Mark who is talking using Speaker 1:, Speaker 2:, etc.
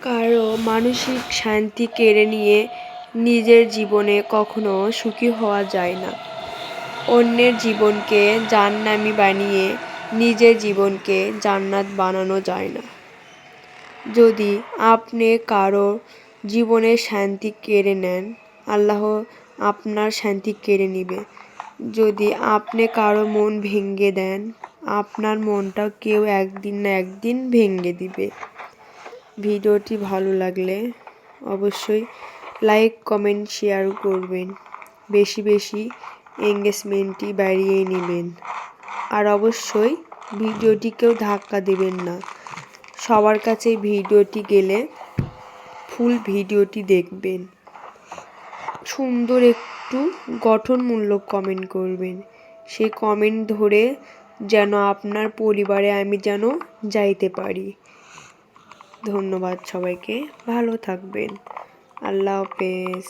Speaker 1: কারো মানসিক শান্তি কেড়ে নিয়ে নিজের জীবনে কখনো সুখী হওয়া যায় না। অন্যের জীবনকে জাহান্নামী বানিয়ে নিজের জীবনকে জান্নাত বানানো যায় না। যদি আপনি কারো জীবনের শান্তি কেড়ে নেন, আল্লাহ আপনার শান্তি কেড়ে নিবে। যদি আপনি কারো মন ভেঙে দেন, আপনার মনটা কেউ একদিন না একদিন ভেঙে দিবে। ভিডিওটি ভালো লাগলে অবশ্যই লাইক, কমেন্ট, শেয়ার করবেন। বেশি বেশি এঙ্গেজমেন্টটি বাড়িয়ে নেবেন। আর অবশ্যই ভিডিওটিকেও ধাক্কা দেবেন না। সবার কাছে ভিডিওটি গেলে ফুল ভিডিওটি দেখবেন। সুন্দর একটু গঠনমূলক কমেন্ট করবেন। সেই কমেন্ট ধরে যেন আপনার পরিবারে আমি যেন যাইতে পারি। ধন্যবাদ সবাইকে, ভালো থাকবেন। আল্লাহ হাফেজ।